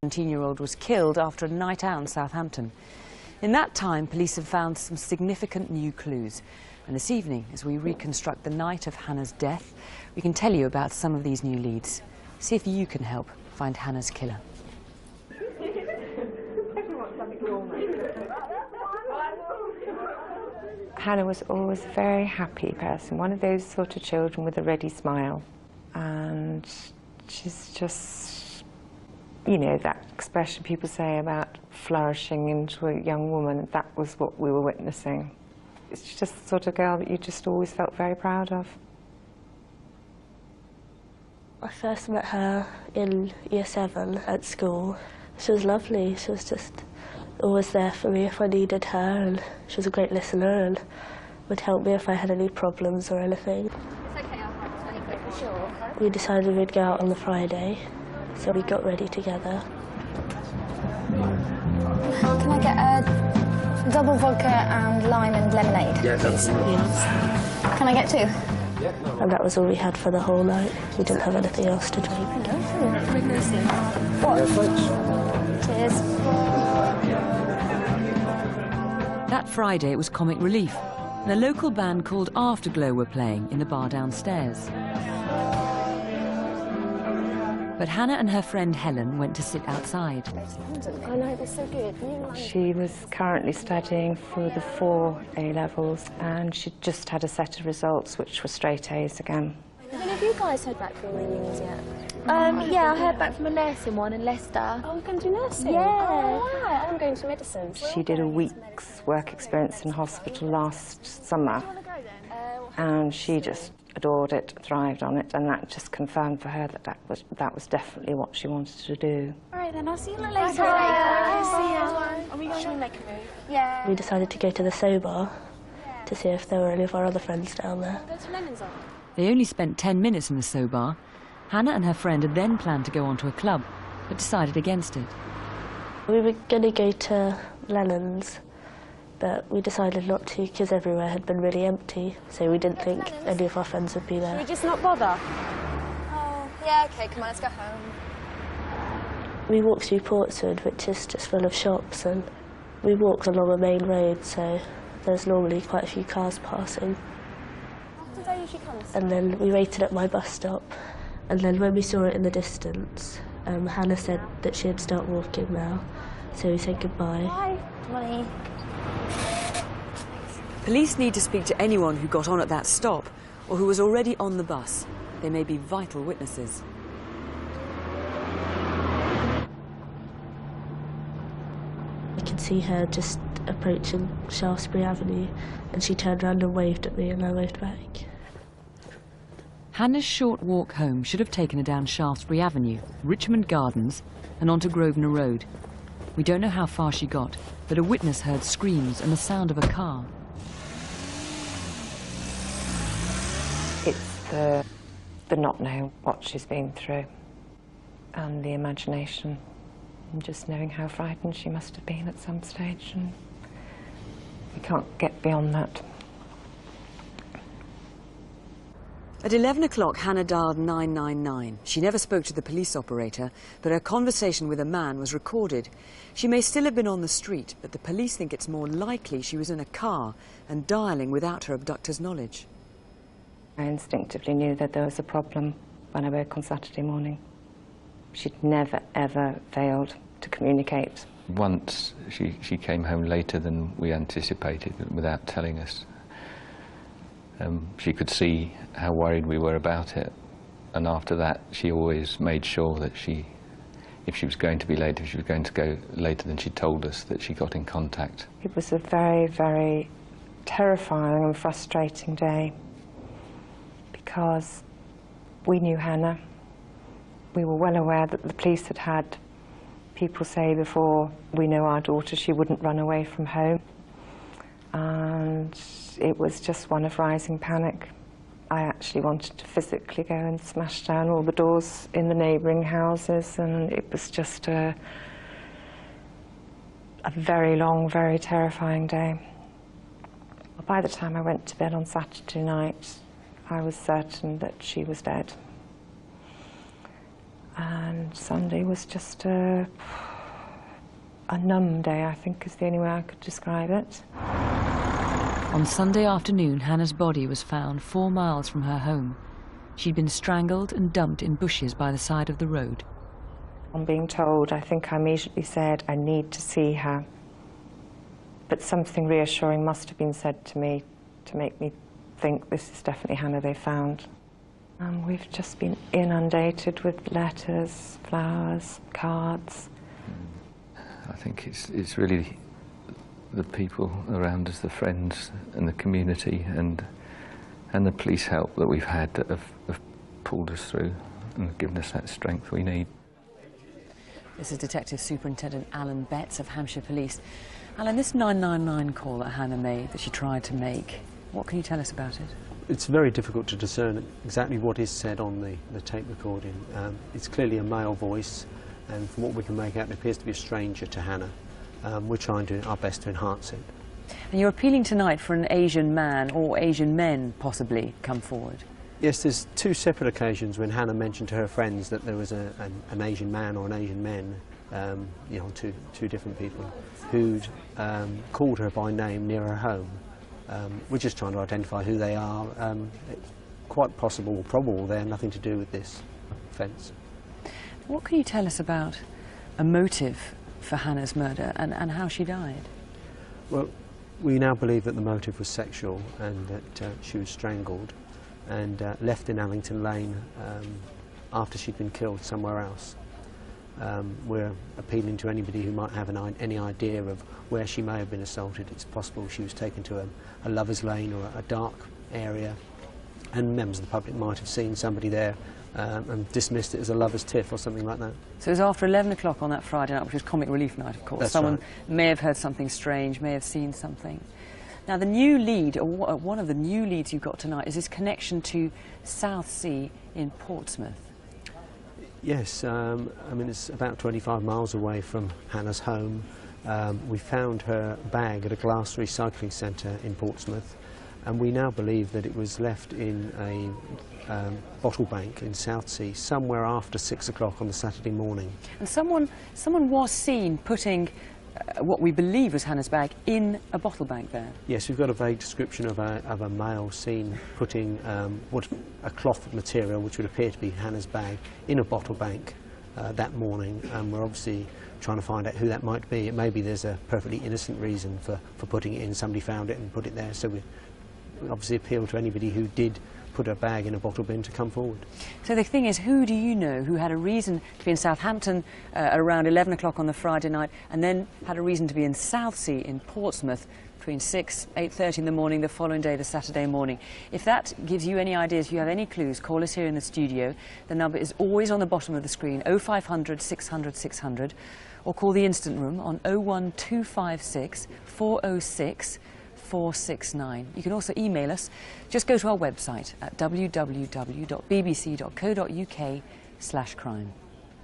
17-year-old was killed after a night out in Southampton. In that time, police have found some significant new clues. And this evening, as we reconstruct the night of Hannah's death, we can tell you about some of these new leads. See if you can help find Hannah's killer. Hannah was always a very happy person, one of those sort of children with a ready smile. And she's just, you know, that expression people say about flourishing into a young woman, that was what we were witnessing. It's just the sort of girl that you just always felt very proud of. I first met her in Year 7 at school. She was lovely. She was just always there for me if I needed her, and she was a great listener and would help me if I had any problems or anything. It's okay, I'll tell you quick for sure. We decided we'd go out on the Friday, so we got ready together. Can I get a double vodka and lime and lemonade? Yeah, that's Yes. Can I get 2? And that was all we had for the whole night. We didn't have anything else to drink. What? Cheers. That Friday it was comic relief, and a local band called Afterglow were playing in the bar downstairs. But Hannah and her friend Helen went to sit outside. I know, they're so good. She was currently studying for the 4 A-levels, and she'd just had a set of results which were straight A's again. Have you guys heard back from the unis yet? Yeah, I heard back from a nursing one in Leicester. Oh, I'm going to do nursing? Yeah. Oh, right. I'm going to medicine. She did a week's work experience in hospital last summer, and she just adored it, thrived on it, and that just confirmed for her that that was definitely what she wanted to do. All right, then I'll see you later. Bye. See you. Are we going to make a move? Yeah. We decided to go to the So Bar to see if there were any of our other friends down there. Go to Lennon's on. They only spent 10 minutes in the So Bar. Hannah and her friend had then planned to go on to a club, but decided against it. We were going to go to Lennon's, but we decided not to because everywhere had been really empty, so we didn't think any of our friends would be Should we there. just not bother? Oh, yeah, OK, come on, let's go home. We walked through Portswood, which is just full of shops, and we walked along a main road, so there's normally quite a few cars passing. After they usually comes. And then we waited at my bus stop, and then when we saw it in the distance, Hannah said that she'd start walking now, so we said goodbye. Bye. Money. Police need to speak to anyone who got on at that stop or who was already on the bus. They may be vital witnesses. I could see her just approaching Shaftesbury Avenue, and she turned around and waved at me, and I waved back. Hannah's short walk home should have taken her down Shaftesbury Avenue, Richmond Gardens, and onto Grosvenor Road. We don't know how far she got, but a witness heard screams and the sound of a car. It's the not knowing what she's been through, and the imagination, and just knowing how frightened she must have been at some stage, and we can't get beyond that. At 11 o'clock, Hannah dialed 999. She never spoke to the police operator, but her conversation with a man was recorded. She may still have been on the street, but the police think it's more likely she was in a car and dialling without her abductor's knowledge. I instinctively knew that there was a problem when I woke on Saturday morning. She'd never, ever failed to communicate. Once she came home later than we anticipated without telling us. She could see how worried we were about it, and after that she always made sure that if she was going to be late, if she was going to go later than she told us, that she got in contact. It was a very, very terrifying and frustrating day, because we knew Hannah. We were well aware that the police had had people say before, we know our daughter, she wouldn't run away from home. And it was just one of rising panic. I actually wanted to physically go and smash down all the doors in the neighbouring houses, and it was just a very long, very terrifying day. By the time I went to bed on Saturday night, I was certain that she was dead. And Sunday was just a numb day, I think is the only way I could describe it. On Sunday afternoon, Hannah's body was found 4 miles from her home. She'd been strangled and dumped in bushes by the side of the road. On being told, I think I immediately said, I need to see her. But something reassuring must have been said to me to make me think this is definitely Hannah they found. And we've just been inundated with letters, flowers, cards. I think it's really the people around us, the friends and the community and the police help that we've had that have pulled us through and given us that strength we need. This is Detective Superintendent Alan Betts of Hampshire Police. Alan, this 999 call that Hannah made, that she tried to make, what can you tell us about it? It's very difficult to discern exactly what is said on the tape recording. It's clearly a male voice, and from what we can make out, it appears to be a stranger to Hannah. We're trying our best to enhance it. And you're appealing tonight for an Asian man, or Asian men possibly, come forward. Yes, there's 2 separate occasions when Hannah mentioned to her friends that there was an Asian man or an Asian men, you know, two different people, who'd called her by name near her home. We're just trying to identify who they are. It's quite possible or probable they have nothing to do with this offence. What can you tell us about a motive for Hannah's murder and how she died? Well, we now believe that the motive was sexual and that she was strangled and left in Allington Lane after she'd been killed somewhere else. We're appealing to anybody who might have any idea of where she may have been assaulted. It's possible she was taken to a lover's lane or a dark area, and members of the public might have seen somebody there and dismissed it as a lover's tiff or something like that. So it was after 11 o'clock on that Friday night, which was comic relief night, of course. That's Someone right. may have heard something strange, may have seen something. Now, the new lead, or one of the new leads you've got tonight, is this connection to Southsea in Portsmouth. Yes, I mean, it's about 25 miles away from Hannah's home. We found her bag at a glass recycling centre in Portsmouth, and we now believe that it was left in a bottle bank in Southsea somewhere after 6 o'clock on the Saturday morning. And someone was seen putting what we believe was Hannah's bag in a bottle bank there. Yes, we've got a vague description of a male seen putting a cloth material, which would appear to be Hannah's bag, in a bottle bank that morning, and we're obviously trying to find out who that might be. It may be there's a perfectly innocent reason for putting it in. Somebody found it and put it there, so we obviously appeal to anybody who did put a bag in a bottle bin to come forward. So the thing is, who do you know who had a reason to be in Southampton at around 11 o'clock on the Friday night, and then had a reason to be in Southsea in Portsmouth between 8:30 in the morning the following day, the Saturday morning? If that gives you any ideas, if you have any clues, call us here in the studio. The number is always on the bottom of the screen, 0500 600 600, or call the Instant Room on 01256 406 469. You can also email us. Just go to our website at www.bbc.co.uk/crime.